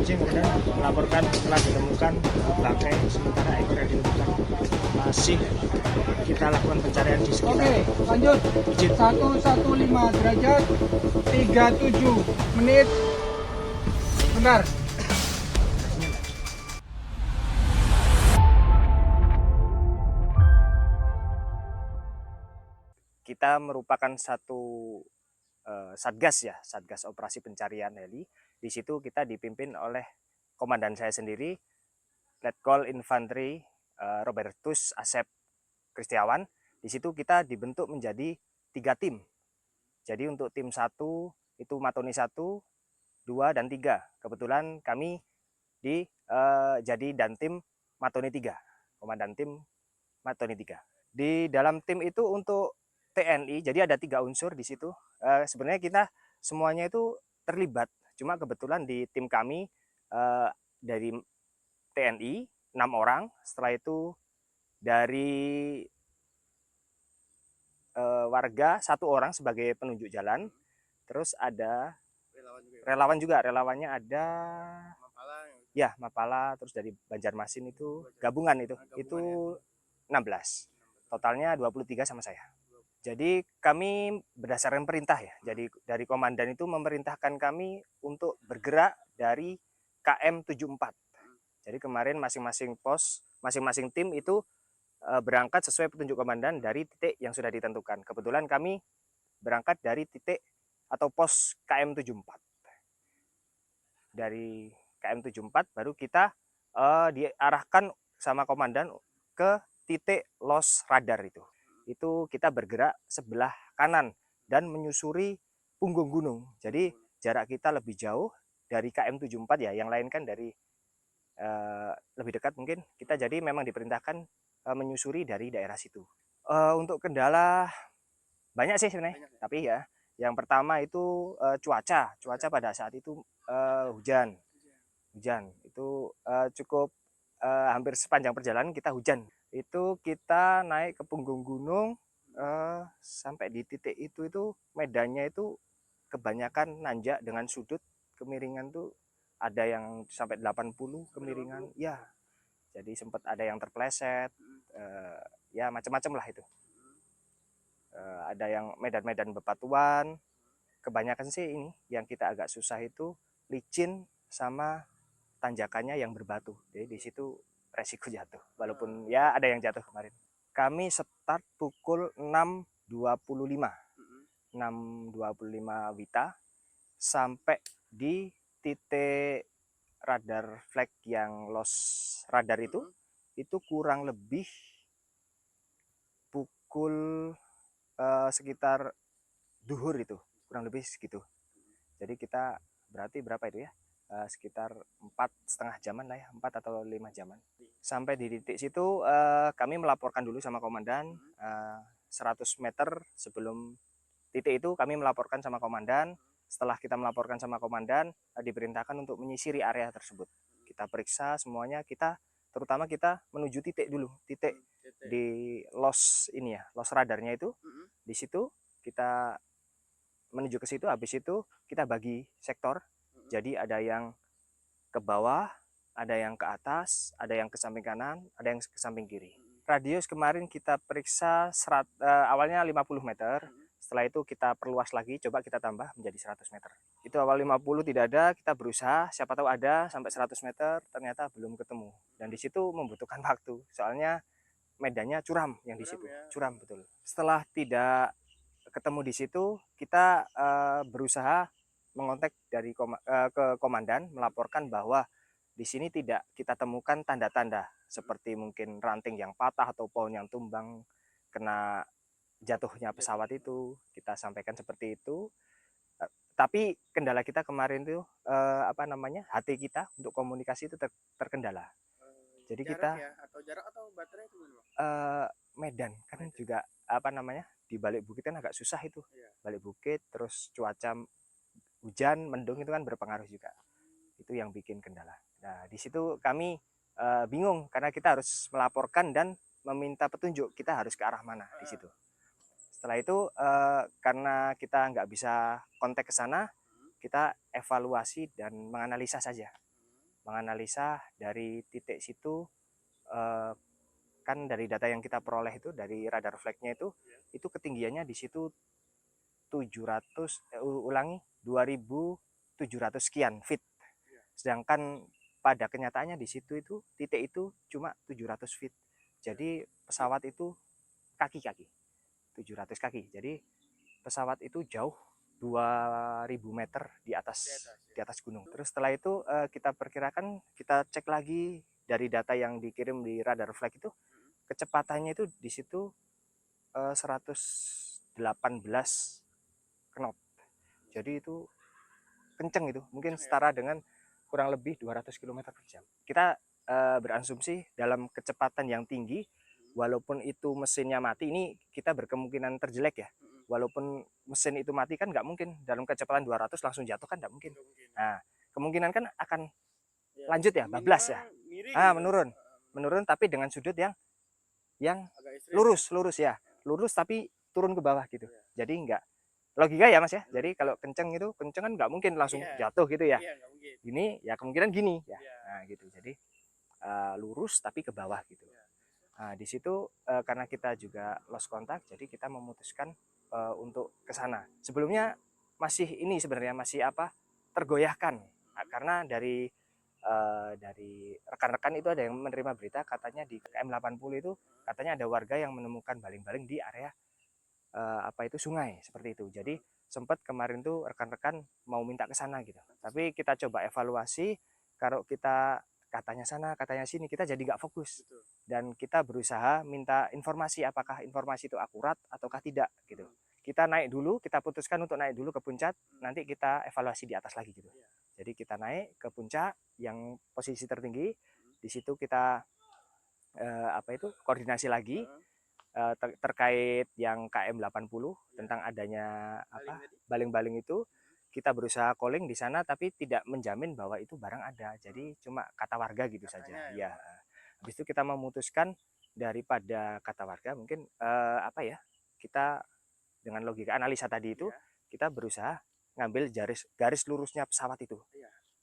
informasi yang kemudian melaporkan telah ditemukan bangkai, sementara ekor yang ditemukan masih kita lakukan pencarian di sekitar. Oke, lanjut. 115 derajat 37 menit. Benar. Kita merupakan satu satgas ya, satgas operasi pencarian heli. Di situ kita dipimpin oleh komandan saya sendiri, Letkol Infanteri Robertus Asep Kristiawan. Di situ kita dibentuk menjadi 3 tim. Jadi untuk tim 1 itu Matoni 1, 2 dan 3. Kebetulan kami jadi dan tim Matoni 3, komandan tim Matoni 3. Di dalam tim itu untuk TNI, jadi ada 3 unsur di situ. Sebenarnya kita semuanya itu terlibat, cuma kebetulan di tim kami dari TNI 6 orang, setelah itu dari warga 1 orang sebagai penunjuk jalan, terus ada relawan juga, relawannya ada ya Mapala, terus dari Banjarmasin itu gabungan itu 16, totalnya 23 sama saya. Jadi kami berdasarkan perintah ya, jadi dari komandan itu memerintahkan kami untuk bergerak dari KM 74. Jadi kemarin masing-masing pos, masing-masing tim itu berangkat sesuai petunjuk komandan dari titik yang sudah ditentukan. Kebetulan kami berangkat dari titik atau pos KM 74. Dari KM 74 baru kita diarahkan sama komandan ke titik los radar itu. Itu kita bergerak sebelah kanan dan menyusuri punggung gunung. Jadi jarak kita lebih jauh dari KM 74 ya, yang lain kan dari lebih dekat mungkin. Kita jadi memang diperintahkan menyusuri dari daerah situ. Untuk kendala banyak sih sebenarnya, tapi ya yang pertama itu cuaca pada saat itu hujan itu cukup hampir sepanjang perjalanan kita hujan. Itu kita naik ke punggung gunung sampai di titik itu medannya itu kebanyakan nanjak dengan sudut kemiringan tuh ada yang sampai 80 kemiringan ya, jadi sempat ada yang terpleset ya macam-macam lah itu. Ada yang medan-medan bebatuan, kebanyakan sih ini yang kita agak susah itu licin sama tanjakannya yang berbatu, jadi di situ resiko jatuh, walaupun ya ada yang jatuh kemarin. Kami start pukul 6.25 WITA sampai di titik radar flag yang lost radar itu kurang lebih pukul sekitar duhur, itu kurang lebih segitu. Jadi kita berarti berapa itu ya, sekitar 4,5 jaman lah ya, 4 atau 5 jaman. Sampai di titik situ kami melaporkan dulu sama komandan. 100 meter sebelum titik itu kami melaporkan sama komandan. Setelah kita melaporkan sama komandan, diperintahkan untuk menyisiri area tersebut. Kita periksa semuanya, terutama kita menuju titik dulu, titik di los ini ya, los radarnya itu. Di situ kita menuju ke situ, habis itu kita bagi sektor. Jadi ada yang ke bawah, ada yang ke atas, ada yang ke samping kanan, ada yang ke samping kiri. Radius kemarin kita periksa awalnya 50 meter. Setelah itu kita perluas lagi, coba kita tambah menjadi 100 meter. Itu awal 50 tidak ada, kita berusaha, siapa tahu ada sampai 100 meter, ternyata belum ketemu. Dan di situ membutuhkan waktu, soalnya medannya curam yang di situ, curam betul. Setelah tidak ketemu di situ, kita berusaha mengontak ke komandan, melaporkan bahwa di sini tidak kita temukan tanda-tanda seperti mungkin ranting yang patah atau pohon yang tumbang kena jatuhnya pesawat itu. Kita sampaikan seperti itu. Tapi kendala kita kemarin itu hati kita untuk komunikasi itu terkendala. Jadi kita jarak atau baterai itu medan kan juga di balik bukit kan agak susah itu. Balik bukit terus cuaca hujan mendung itu kan berpengaruh juga. Itu yang bikin kendala. Nah, di situ kami bingung karena kita harus melaporkan dan meminta petunjuk kita harus ke arah mana di situ. Setelah itu karena kita nggak bisa kontak ke sana, kita evaluasi dan menganalisa saja. menganalisa dari titik situ, kan dari data yang kita peroleh itu dari radar flagnya itu ketinggiannya di situ 2700 sekian feet. Sedangkan pada kenyataannya di situ itu titik itu cuma 700 feet. Jadi pesawat itu kaki-kaki, 700 kaki. Jadi pesawat itu jauh 2000 meter di atas gunung. Terus setelah itu kita perkirakan, kita cek lagi dari data yang dikirim di radar flag itu, kecepatannya itu di situ 118 knot. Jadi itu kenceng itu, mungkin setara dengan kurang lebih 200 km per jam. Kita berasumsi dalam kecepatan yang tinggi, walaupun itu mesinnya mati, ini kita berkemungkinan terjelek ya. Walaupun mesin itu mati kan nggak mungkin dalam kecepatan 200 langsung jatuh, kan nggak mungkin. Nah, kemungkinan kan akan lanjut ya, bablas ya. Menurun tapi dengan sudut yang lurus ya, lurus tapi turun ke bawah gitu. Jadi nggak logika ya Mas ya. Jadi kalau kenceng kan nggak mungkin langsung jatuh gitu ya. Gini ya kemungkinan gini ya. Nah gitu. Jadi lurus tapi ke bawah gitu. Nah di situ karena kita juga lost contact, jadi kita memutuskan untuk ke sana. Sebelumnya masih ini sebenarnya masih tergoyahkan, karena dari rekan-rekan itu ada yang menerima berita katanya di KM 80 itu katanya ada warga yang menemukan baling-baling di area sungai seperti itu. Jadi sempat kemarin tuh rekan-rekan mau minta ke sana gitu. Tapi kita coba evaluasi, kalau kita katanya sana, katanya sini, kita jadi nggak fokus. Dan kita berusaha minta informasi, apakah informasi itu akurat ataukah tidak gitu. Kita naik dulu, kita putuskan untuk naik dulu ke puncak, nanti kita evaluasi di atas lagi gitu. Jadi kita naik ke puncak yang posisi tertinggi, di situ kita koordinasi lagi terkait yang KM 80 tentang adanya baling-baling itu. Kita berusaha calling di sana tapi tidak menjamin bahwa itu barang ada, jadi cuma kata warga gitu saja ya. Habis itu kita memutuskan daripada kata warga, mungkin kita dengan logika analisa tadi itu kita berusaha ngambil garis lurusnya pesawat itu,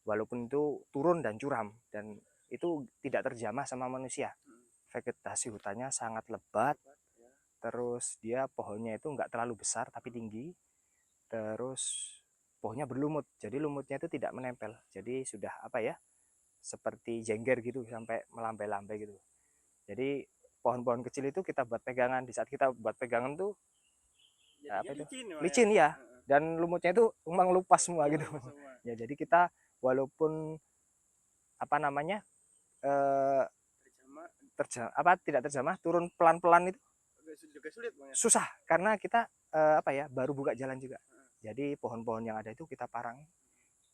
walaupun itu turun dan curam dan itu tidak terjamah sama manusia. Vegetasi hutannya sangat lebat, terus dia pohonnya itu nggak terlalu besar tapi tinggi, terus pohonnya berlumut, jadi lumutnya itu tidak menempel, jadi sudah seperti jengger gitu sampai melambai-lambai gitu. Jadi pohon-pohon kecil itu kita buat pegangan, di saat kita buat pegangan tuh licin ya, dan lumutnya itu memang lupas semua gitu ya. Jadi kita walaupun tidak terjamah, turun pelan-pelan itu susah karena kita baru buka jalan juga. Jadi pohon-pohon yang ada itu kita parang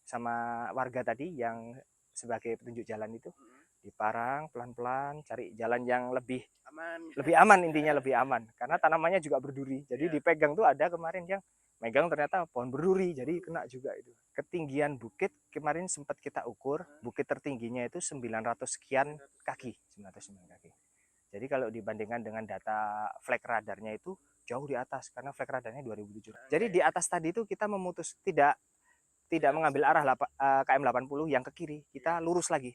sama warga tadi yang sebagai petunjuk jalan itu, diparang pelan-pelan, cari jalan yang lebih aman intinya, lebih aman karena tanamannya juga berduri. Jadi dipegang tuh ada kemarin yang megang ternyata pohon berduri, jadi kena juga itu. Ketinggian bukit kemarin sempat kita ukur, bukit tertingginya itu 900 sekian kaki, 909 kaki. Jadi kalau dibandingkan dengan data flag radarnya itu jauh di atas, karena flag radarnya 2007. Jadi di atas tadi itu kita memutus tidak mengambil arah KM 80 yang ke kiri, kita lurus lagi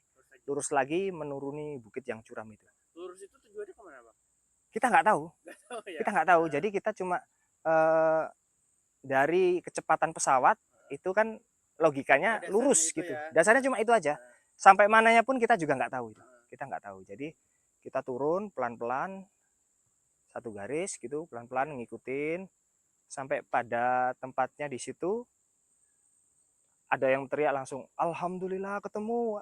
menuruni bukit yang curam itu. Lurus itu tujuannya kemana Bang? Kita nggak tahu. Kita nggak tahu. Jadi kita cuma dari kecepatan pesawat itu kan logikanya lurus gitu. Dasarnya cuma itu aja. Sampai mananya pun kita juga nggak tahu itu. Kita nggak tahu. Jadi kita turun pelan-pelan satu garis gitu, pelan-pelan ngikutin sampai pada tempatnya. Di situ ada yang teriak langsung, alhamdulillah ketemu.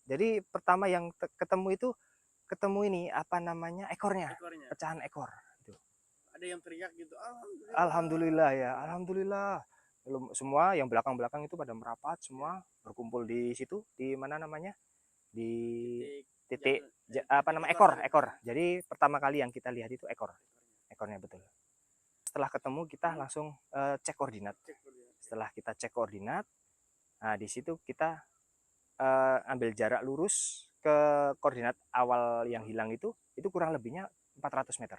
Jadi pertama yang ketemu itu ini ekornya, pecahan ekor itu. Ada yang teriak gitu, alhamdulillah ya, alhamdulillah. Semua yang belakang itu pada merapat, semua berkumpul di situ, di mana namanya, di titik ekor. Jadi pertama kali yang kita lihat itu ekornya betul. Setelah ketemu kita langsung cek koordinat. Setelah kita cek koordinat, nah di situ kita ambil jarak lurus ke koordinat awal yang hilang itu kurang lebihnya 400 meter.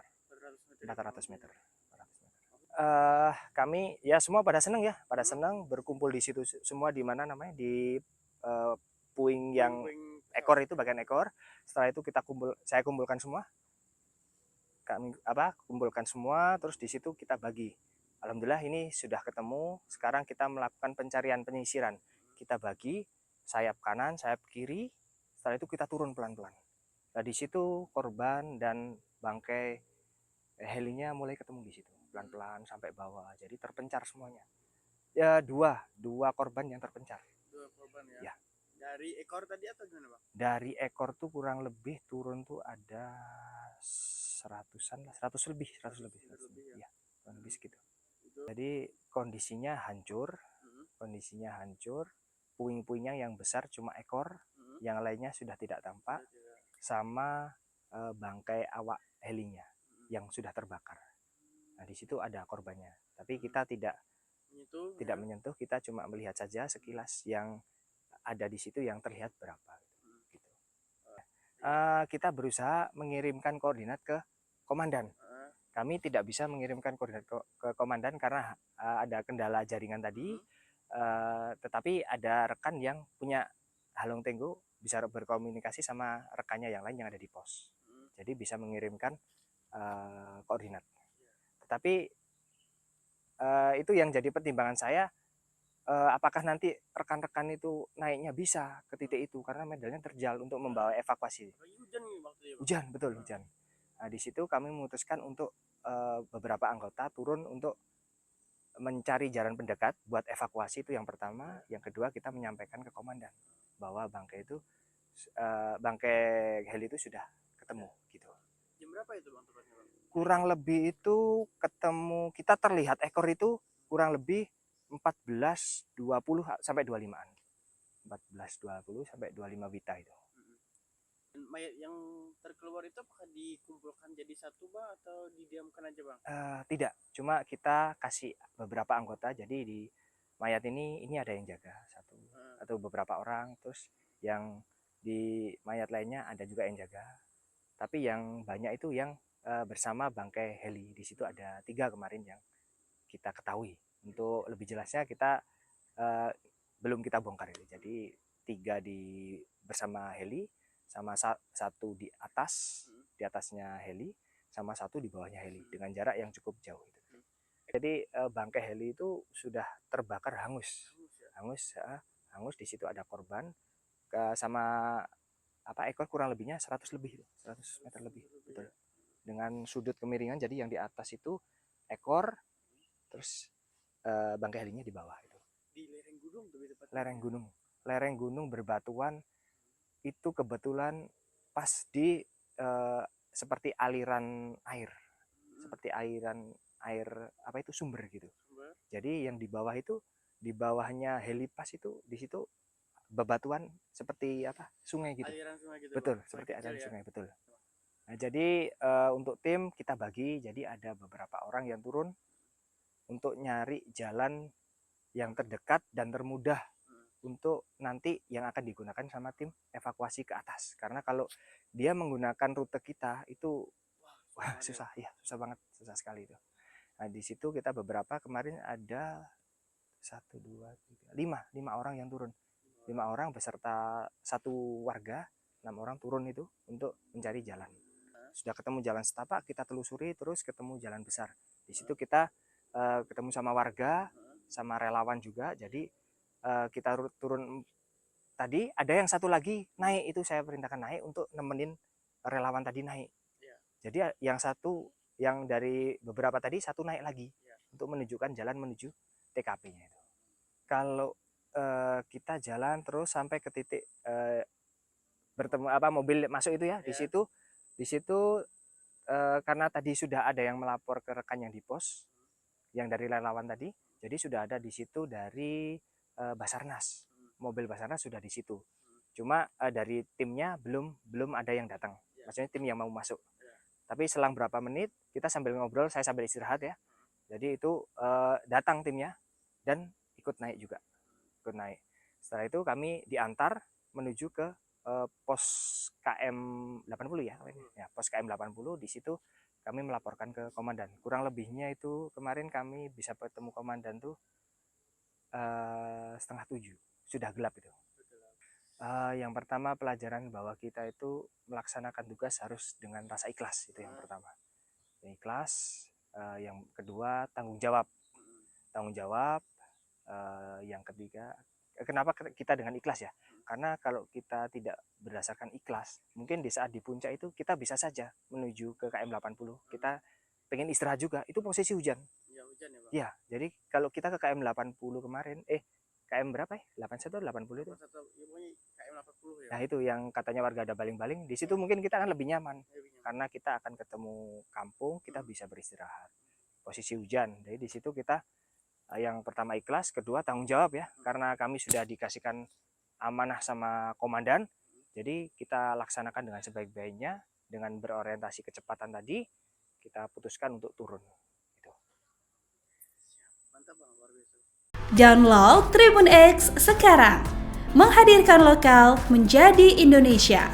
Kami ya semua pada senang berkumpul di situ semua, di mana namanya, di puing yang ekor itu, bagian ekor. Setelah itu saya kumpulkan semua, kumpulkan semua, terus di situ kita bagi. Alhamdulillah ini sudah ketemu. Sekarang kita melakukan pencarian penyisiran. Kita bagi sayap kanan, sayap kiri. Setelah itu kita turun pelan-pelan. Nah di situ korban dan bangkai helinya mulai ketemu di situ pelan-pelan sampai bawah. Jadi terpencar semuanya. Ya dua korban yang terpencar. Dua korban ya. Ya. Dari ekor tadi atau gimana bang? Dari ekor tuh kurang lebih turun tuh ada 100-an lah, 100 lebih ya, kurang lebih segitu. Jadi kondisinya hancur, puing-puingnya yang besar cuma ekor, yang lainnya sudah tidak tampak, sama bangkai awak helinya yang sudah terbakar. Nah di situ ada korbannya, tapi kita tidak menyentuh, kita cuma melihat saja sekilas yang ada di situ yang terlihat berapa. Gitu. Kita berusaha mengirimkan koordinat ke komandan. Kami tidak bisa mengirimkan koordinat ke komandan karena ada kendala jaringan tadi. Tetapi ada rekan yang punya Halong Tenggo bisa berkomunikasi sama rekannya yang lain yang ada di pos. Jadi bisa mengirimkan koordinat. Tetapi itu yang jadi pertimbangan saya, apakah nanti rekan-rekan itu naiknya bisa ke titik itu karena medannya terjal untuk membawa evakuasi. Hujan, betul hujan. Nah, di situ kami memutuskan untuk beberapa anggota turun untuk mencari jalan pendekat buat evakuasi, itu yang pertama. Yang kedua, kita menyampaikan ke komandan bahwa bangkai heli itu sudah ketemu gitu. Jam berapa itu bang tepatnya bang? Kurang lebih itu ketemu, kita terlihat ekor itu kurang lebih 14.20 sampai 25-an. 14.20 sampai 25 wita itu. Dan mayat yang terkeluar itu apakah dikumpulkan jadi satu bang atau didiamkan aja bang? Tidak, cuma kita kasih beberapa anggota. Jadi di mayat ini ada yang jaga satu atau beberapa orang, terus yang di mayat lainnya ada juga yang jaga. Tapi yang banyak itu yang bersama bangkai heli. Di situ ada 3 kemarin yang kita ketahui. Untuk lebih jelasnya kita belum kita bongkar itu. Jadi 3 bersama heli, sama 1 di atasnya heli, sama 1 di bawahnya heli dengan jarak yang cukup jauh. Jadi bangkai heli itu sudah terbakar hangus. Di situ ada korban sama ekor kurang lebihnya 100 lebih, 100 meter lebih, betul. Dengan sudut kemiringan, jadi yang di atas itu ekor, terus bangkai helinya di bawah itu. Di lereng gunung tuh lereng gunung berbatuan itu kebetulan pas di seperti aliran air, sumber gitu. Jadi yang di bawah itu, di bawahnya helipas itu, di situ bebatuan seperti sungai gitu. Aliran sungai gitu, betul bang. Seperti aliran sungai, ya? betul. Nah, jadi untuk tim kita bagi, jadi ada beberapa orang yang turun untuk nyari jalan yang terdekat dan termudah untuk nanti yang akan digunakan sama tim evakuasi ke atas. Karena kalau dia menggunakan rute kita itu susah banget, susah sekali itu. Nah di situ kita beberapa kemarin ada 5 orang yang turun, 5 orang beserta 1 warga, 6 orang turun itu untuk mencari jalan. Sudah ketemu jalan setapak, kita telusuri, terus ketemu jalan besar. Di situ kita ketemu sama warga, sama relawan juga. Jadi kita turun tadi, ada yang 1 lagi naik, itu saya perintahkan naik untuk nemenin relawan tadi naik. Jadi yang 1, yang dari beberapa tadi 1 naik lagi untuk menunjukkan jalan menuju TKP-nya itu. Kalau kita jalan terus sampai ke titik bertemu mobil masuk itu ya, di situ karena tadi sudah ada yang melapor ke rekan yang di pos, yang dari relawan tadi, jadi sudah ada di situ dari Basarnas, mobil Basarnas sudah di situ. Cuma dari timnya belum ada yang datang, maksudnya tim yang mau masuk. Tapi selang berapa menit kita sambil ngobrol, saya sambil istirahat ya, jadi itu datang timnya dan ikut naik juga, Setelah itu kami diantar menuju ke pos KM 80 ya, pos KM 80. Di situ kami melaporkan ke komandan. Kurang lebihnya itu kemarin kami bisa bertemu komandan tuh 6:30, sudah gelap itu. Yang pertama pelajaran bahwa kita itu melaksanakan tugas harus dengan rasa ikhlas, itu yang pertama. Ikhlas. Yang kedua tanggung jawab. Yang ketiga, kenapa kita dengan ikhlas ya? Karena kalau kita tidak berdasarkan ikhlas, mungkin di saat di puncak itu kita bisa saja menuju ke KM 80. Kita pengen istirahat juga, itu posisi hujan. Ya hujan ya Bang. Ya, jadi kalau kita ke KM 80 kemarin, KM berapa ya? 81 atau 80 itu? Ya pokoknya KM 80 ya. Nah itu yang katanya warga ada baling-baling, di situ mungkin kita akan lebih nyaman. Karena kita akan ketemu kampung, kita bisa beristirahat. Posisi hujan, jadi di situ kita yang pertama ikhlas, kedua tanggung jawab ya, karena kami sudah dikasihkan amanah sama komandan, jadi kita laksanakan dengan sebaik-baiknya, dengan berorientasi kecepatan tadi, kita putuskan untuk turun. Gitu. Mantap Bang, luar biasa. Download Tribun X sekarang, menghadirkan lokal menjadi Indonesia.